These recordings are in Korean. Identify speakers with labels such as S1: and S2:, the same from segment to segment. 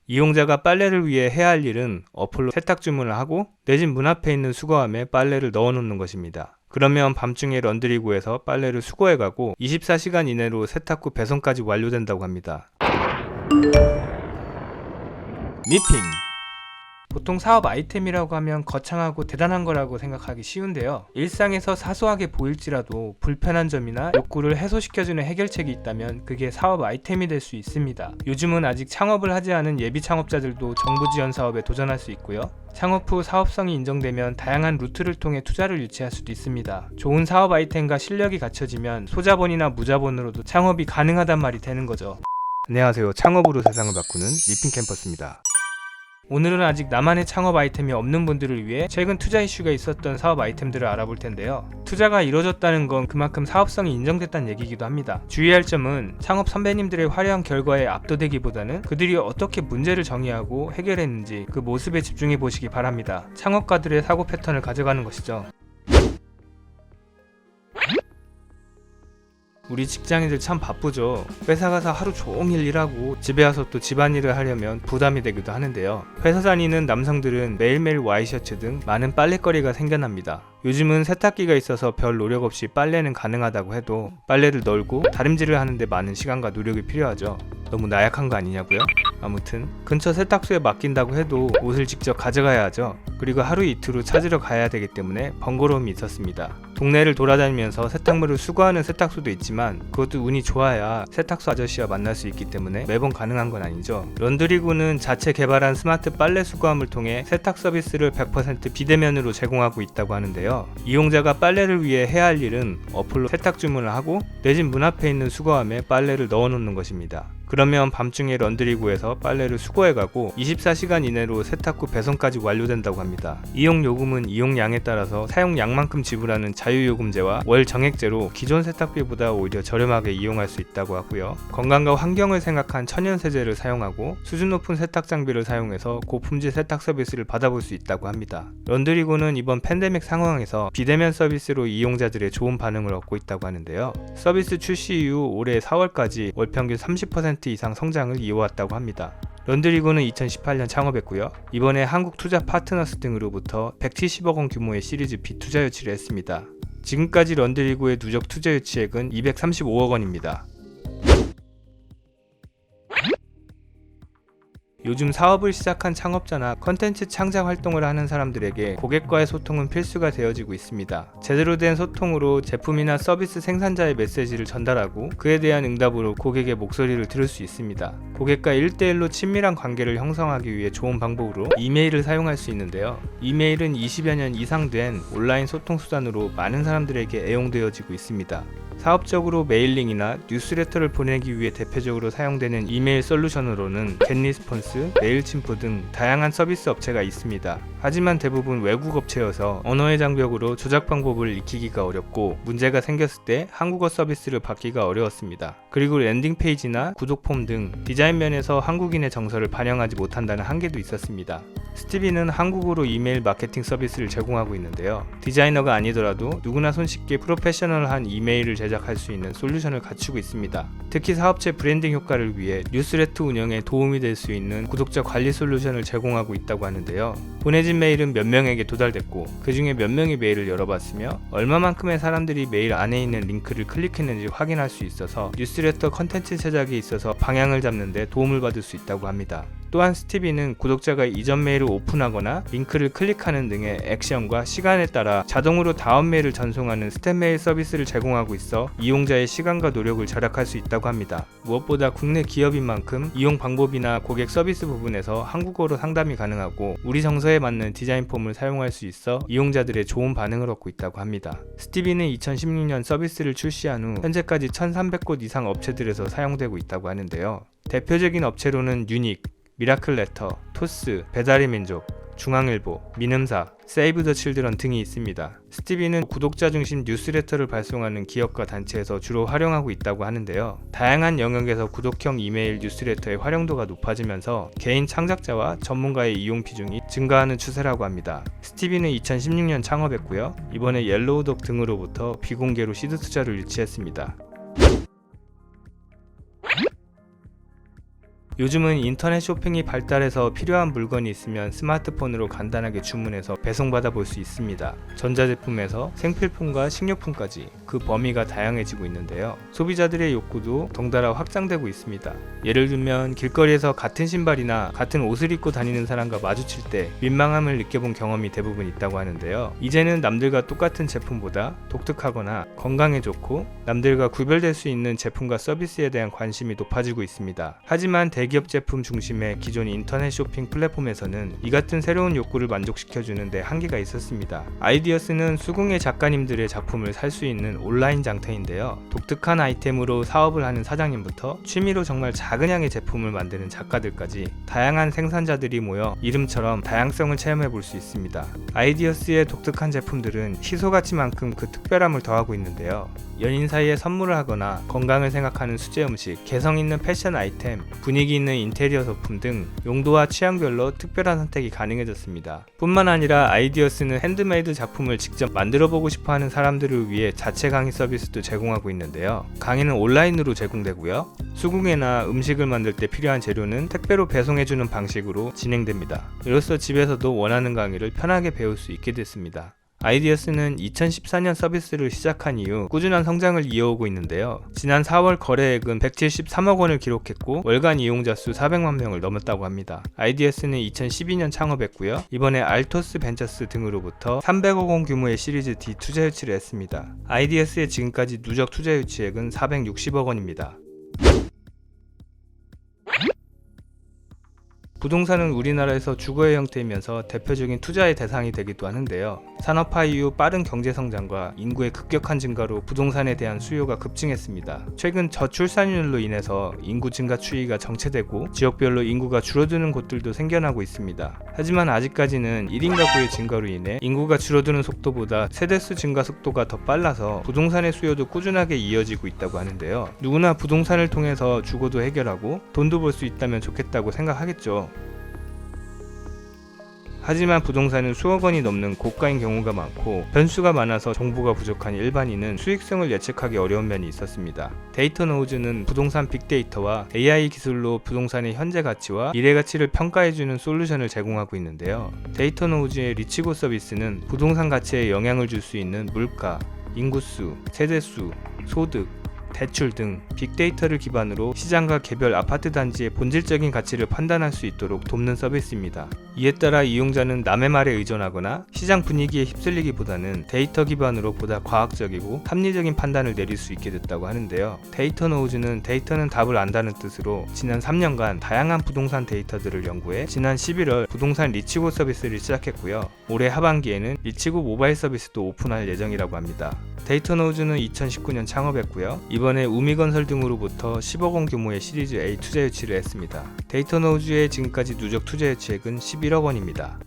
S1: 이용자가 빨래를 위해 해야 할 일은 어플로 세탁 주문을 하고 내 집 문 앞에 있는 수거함에 빨래를 넣어 놓는 것입니다. 그러면 밤중에 런드리구에서 빨래를 수거해 가고 24시간 이내로 세탁 후 배송까지 완료된다고 합니다. 미핑. 보통 사업 아이템이라고 하면 거창하고 대단한 거라고 생각하기 쉬운데요. 일상에서 사소하게 보일지라도 불편한 점이나 욕구를 해소시켜주는 해결책이 있다면 그게 사업 아이템이 될 수 있습니다. 요즘은 아직 창업을 하지 않은 예비 창업자들도 정부 지원 사업에 도전할 수 있고요. 창업 후 사업성이 인정되면 다양한 루트를 통해 투자를 유치할 수도 있습니다. 좋은 사업 아이템과 실력이 갖춰지면 소자본이나 무자본으로도 창업이 가능하단 말이 되는 거죠. 안녕하세요. 창업으로 세상을 바꾸는 미핑 캠퍼스입니다. 오늘은 아직 나만의 창업 아이템이 없는 분들을 위해 최근 투자 이슈가 있었던 사업 아이템들을 알아볼 텐데요. 투자가 이뤄졌다는 건 그만큼 사업성이 인정됐다는 얘기이기도 합니다. 주의할 점은 창업 선배님들의 화려한 결과에 압도되기보다는 그들이 어떻게 문제를 정의하고 해결했는지 그 모습에 집중해 보시기 바랍니다. 창업가들의 사고 패턴을 가져가는 것이죠. 우리 직장인들 참 바쁘죠. 회사 가서 하루 종일 일하고 집에 와서 또 집안일을 하려면 부담이 되기도 하는데요. 회사 다니는 남성들은 매일매일 와이셔츠 등 많은 빨래거리가 생겨납니다. 요즘은 세탁기가 있어서 별 노력 없이 빨래는 가능하다고 해도 빨래를 널고 다림질을 하는데 많은 시간과 노력이 필요하죠. 너무 나약한 거 아니냐고요? 아무튼 근처 세탁소에 맡긴다고 해도 옷을 직접 가져가야 하죠. 그리고 하루 이틀 후 찾으러 가야 되기 때문에 번거로움이 있었습니다. 동네를 돌아다니면서 세탁물을 수거하는 세탁소도 있지만 그것도 운이 좋아야 세탁소 아저씨와 만날 수 있기 때문에 매번 가능한 건 아니죠. 런드리구는 자체 개발한 스마트 빨래 수거함을 통해 세탁 서비스를 100% 비대면으로 제공하고 있다고 하는데요. 이용자가 빨래를 위해 해야 할 일은 어플로 세탁 주문을 하고 내 집 문 앞에 있는 수거함에 빨래를 넣어 놓는 것입니다. 그러면 밤중에 런드리구에서 빨래를 수거해가고 24시간 이내로 세탁 후 배송까지 완료된다고 합니다. 이용요금은 이용량에 따라서 사용량만큼 지불하는 자유요금제와 월 정액제로 기존 세탁비보다 오히려 저렴하게 이용할 수 있다고 하고요. 건강과 환경을 생각한 천연세제를 사용하고 수준 높은 세탁 장비를 사용해서 고품질 세탁 서비스를 받아볼 수 있다고 합니다. 런드리구는 이번 팬데믹 상황에서 비대면 서비스로 이용자들의 좋은 반응을 얻고 있다고 하는데요. 서비스 출시 이후 올해 4월까지 월 평균 30% 이상 성장을 이어왔다고 합니다. 런드리구는 2018년 창업했고요. 이번에 한국 투자 파트너스 등으로부터 170억 원 규모의 시리즈 B 투자 유치를 했습니다. 지금까지 런드리구의 누적 투자 유치액은 235억 원입니다. 요즘 사업을 시작한 창업자나 컨텐츠 창작 활동을 하는 사람들에게 고객과의 소통은 필수가 되어지고 있습니다. 제대로 된 소통으로 제품이나 서비스 생산자의 메시지를 전달하고 그에 대한 응답으로 고객의 목소리를 들을 수 있습니다. 고객과 1대1로 친밀한 관계를 형성하기 위해 좋은 방법으로 이메일을 사용할 수 있는데요. 이메일은 20여 년 이상 된 온라인 소통 수단으로 많은 사람들에게 애용되어지고 있습니다. 사업적으로 메일링이나 뉴스레터를 보내기 위해 대표적으로 사용되는 이메일 솔루션으로는 겟리스폰스, 메일침프 등 다양한 서비스 업체가 있습니다. 하지만 대부분 외국 업체여서 언어의 장벽으로 조작 방법을 익히기가 어렵고 문제가 생겼을 때 한국어 서비스를 받기가 어려웠습니다. 그리고 랜딩 페이지나 구독 폼 등 디자인 면에서 한국인의 정서를 반영하지 못한다는 한계도 있었습니다. 스티비는 한국어로 이메일 마케팅 서비스를 제공하고 있는데요. 디자이너가 아니더라도 누구나 손쉽게 프로페셔널한 이메일을 제작할 수 있는 솔루션을 갖추고 있습니다. 특히 사업체 브랜딩 효과를 위해 뉴스레터 운영에 도움이 될 수 있는 구독자 관리 솔루션을 제공하고 있다고 하는데요. 보내진 메일은 몇 명에게 도달됐고 그 중에 몇 명이 메일을 열어봤으며 얼마만큼의 사람들이 메일 안에 있는 링크를 클릭했는지 확인할 수 있어서 뉴스레터 컨텐츠 제작에 있어서 방향을 잡는 데 도움을 받을 수 있다고 합니다. 또한 스티비는 구독자가 이전 메일을 오픈하거나 링크를 클릭하는 등의 액션과 시간에 따라 자동으로 다음 메일을 전송하는 스텝 메일 서비스를 제공하고 있어 이용자의 시간과 노력을 절약할 수 있다고 합니다. 무엇보다 국내 기업인 만큼 이용 방법이나 고객 서비스 부분에서 한국어로 상담이 가능하고 우리 정서에 맞는 디자인 폼을 사용할 수 있어 이용자들의 좋은 반응을 얻고 있다고 합니다. 스티비는 2016년 서비스를 출시한 후 현재까지 1300곳 이상 업체들에서 사용되고 있다고 하는데요. 대표적인 업체로는 유닉, 미라클레터, 토스, 배달의 민족, 중앙일보, 민음사, 세이브 더 칠드런 등이 있습니다. 스티비는 구독자 중심 뉴스레터를 발송하는 기업과 단체에서 주로 활용하고 있다고 하는데요. 다양한 영역에서 구독형 이메일 뉴스레터의 활용도가 높아지면서 개인 창작자와 전문가의 이용 비중이 증가하는 추세라고 합니다. 스티비는 2016년 창업했고요. 이번에 옐로우독 등으로부터 비공개로 시드 투자를 유치했습니다. 요즘은 인터넷 쇼핑이 발달해서 필요한 물건이 있으면 스마트폰으로 간단하게 주문해서 배송받아 볼 수 있습니다. 전자제품에서 생필품과 식료품까지 그 범위가 다양해지고 있는데요. 소비자들의 욕구도 덩달아 확장되고 있습니다. 예를 들면 길거리에서 같은 신발이나 같은 옷을 입고 다니는 사람과 마주칠 때 민망함을 느껴본 경험이 대부분 있다고 하는데요. 이제는 남들과 똑같은 제품보다 독특하거나 건강에 좋고 남들과 구별될 수 있는 제품과 서비스에 대한 관심이 높아지고 있습니다. 하지만 대기업 제품 중심의 기존 인터넷 쇼핑 플랫폼에서는 이 같은 새로운 욕구를 만족시켜주는 데 한계가 있었습니다. 아이디어스는 수궁의 작가님들의 작품을 살 수 있는 온라인 장터인데요. 독특한 아이템으로 사업을 하는 사장님부터 취미로 정말 작은 양의 제품을 만드는 작가들까지 다양한 생산자들이 모여 이름처럼 다양성을 체험해 볼 수 있습니다. 아이디어스의 독특한 제품들은 희소가치만큼 그 특별함을 더하고 있는데요. 연인 사이에 선물을 하거나 건강을 생각하는 수제 음식, 개성 있는 패션 아이템, 분위기 있는 인테리어 소품 등 용도와 취향별로 특별한 선택이 가능해졌습니다. 뿐만 아니라 아이디어스는 핸드메이드 작품을 직접 만들어 보고 싶어 하는 사람들을 위해 자체 강의 서비스도 제공하고 있는데요. 강의는 온라인으로 제공되고요. 수궁에나 음식을 만들 때 필요한 재료는 택배로 배송해주는 방식으로 진행됩니다. 이로써 집에서도 원하는 강의를 편하게 배울 수 있게 됐습니다. 아이디어스는 2014년 서비스를 시작한 이후 꾸준한 성장을 이어오고 있는데요. 지난 4월 거래액은 173억 원을 기록했고 월간 이용자 수 400만 명을 넘었다고 합니다. 아이디어스는 2012년 창업했고요. 이번에 알토스 벤처스 등으로부터 300억 원 규모의 시리즈 D 투자 유치를 했습니다. 아이디어스의 지금까지 누적 투자 유치액은 460억 원입니다. 부동산은 우리나라에서 주거의 형태이면서 대표적인 투자의 대상이 되기도 하는데요. 산업화 이후 빠른 경제 성장과 인구의 급격한 증가로 부동산에 대한 수요가 급증했습니다. 최근 저출산율로 인해서 인구 증가 추이가 정체되고 지역별로 인구가 줄어드는 곳들도 생겨나고 있습니다. 하지만 아직까지는 1인 가구의 증가로 인해 인구가 줄어드는 속도보다 세대수 증가 속도가 더 빨라서 부동산의 수요도 꾸준하게 이어지고 있다고 하는데요. 누구나 부동산을 통해서 주거도 해결하고 돈도 벌 수 있다면 좋겠다고 생각하겠죠. 하지만 부동산은 수억 원이 넘는 고가인 경우가 많고 변수가 많아서 정보가 부족한 일반인은 수익성을 예측하기 어려운 면이 있었습니다. 데이터노우즈는 부동산 빅데이터와 AI 기술로 부동산의 현재 가치와 미래 가치를 평가해주는 솔루션을 제공하고 있는데요. 데이터노우즈의 리치고 서비스는 부동산 가치에 영향을 줄 수 있는 물가, 인구수, 세대수, 소득, 대출 등 빅데이터를 기반으로 시장과 개별 아파트 단지의 본질적인 가치를 판단할 수 있도록 돕는 서비스입니다. 이에 따라 이용자는 남의 말에 의존하거나 시장 분위기에 휩쓸리기보다는 데이터 기반으로 보다 과학적이고 합리적인 판단을 내릴 수 있게 됐다고 하는데요. 데이터노우즈는 데이터는 답을 안다는 뜻으로 지난 3년간 다양한 부동산 데이터들을 연구해 지난 11월 부동산 리치고 서비스를 시작했고요. 올해 하반기에는 리치고 모바일 서비스도 오픈할 예정이라고 합니다. 데이터노우즈는 2019년 창업했고요. 이번에 우미건설 등으로부터 10억 원 규모의 시리즈 A 투자 유치를 했습니다. 데이터노우즈의 지금까지 누적 투자 유치액은 11억 원입니다.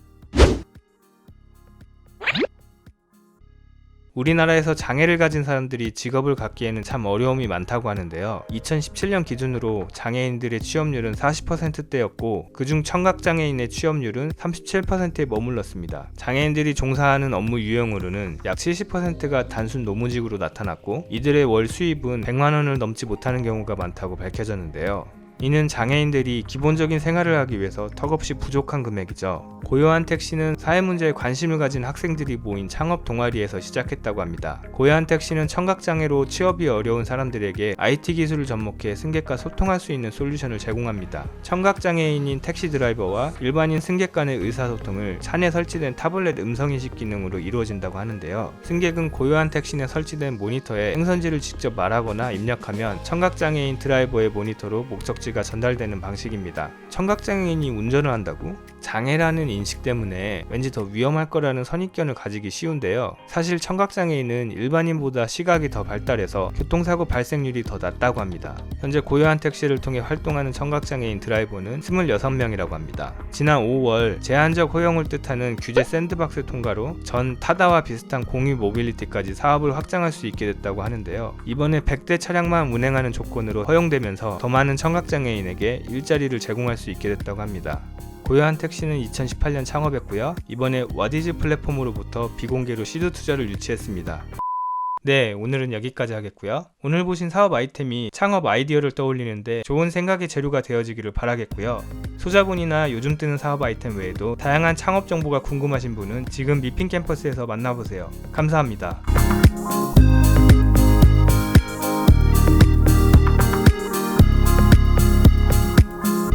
S1: 우리나라에서 장애를 가진 사람들이 직업을 갖기에는 참 어려움이 많다고 하는데요. 2017년 기준으로 장애인들의 취업률은 40%대였고 그중 청각장애인의 취업률은 37%에 머물렀습니다. 장애인들이 종사하는 업무 유형으로는 약 70%가 단순 노무직으로 나타났고 이들의 월 수입은 100만 원을 넘지 못하는 경우가 많다고 밝혀졌는데요. 이는 장애인들이 기본적인 생활을 하기 위해서 턱없이 부족한 금액이죠. 고요한 택시는 사회 문제에 관심을 가진 학생들이 모인 창업 동아리에서 시작했다고 합니다. 고요한 택시는 청각장애로 취업이 어려운 사람들에게 IT 기술을 접목해 승객과 소통할 수 있는 솔루션을 제공합니다. 청각장애인인 택시 드라이버와 일반인 승객 간의 의사소통을 차내에 설치된 타블렛 음성인식 기능으로 이루어진다고 하는데요. 승객은 고요한 택시 내 설치된 모니터에 행선지를 직접 말하거나 입력하면 청각장애인 드라이버의 모니터로 목적지 가 전달되는 방식입니다. 청각장애인이 운전을 한다고? 장애라는 인식 때문에 왠지 더 위험할 거라는 선입견을 가지기 쉬운데요. 사실 청각장애인은 일반인보다 시각이 더 발달해서 교통사고 발생률이 더 낮다고 합니다. 현재 고요한 택시를 통해 활동하는 청각장애인 드라이버는 26명이라고 합니다. 지난 5월 제한적 허용을 뜻하는 규제 샌드박스 통과로 전 타다와 비슷한 공유 모빌리티까지 사업을 확장할 수 있게 됐다고 하는데요. 이번에 100대 차량만 운행하는 조건으로 허용되면서 더 많은 청각장애인에게 일자리를 제공할 수 있게 됐다고 합니다. 고요한 택시는 2018년 창업했고요. 이번에 와디즈 플랫폼으로부터 비공개로 시드 투자를 유치했습니다. 네, 오늘은 여기까지 하겠고요. 오늘 보신 사업 아이템이 창업 아이디어를 떠올리는데 좋은 생각의 재료가 되어지기를 바라겠고요. 소자본이나 요즘 뜨는 사업 아이템 외에도 다양한 창업 정보가 궁금하신 분은 지금 미핑 캠퍼스에서 만나보세요. 감사합니다.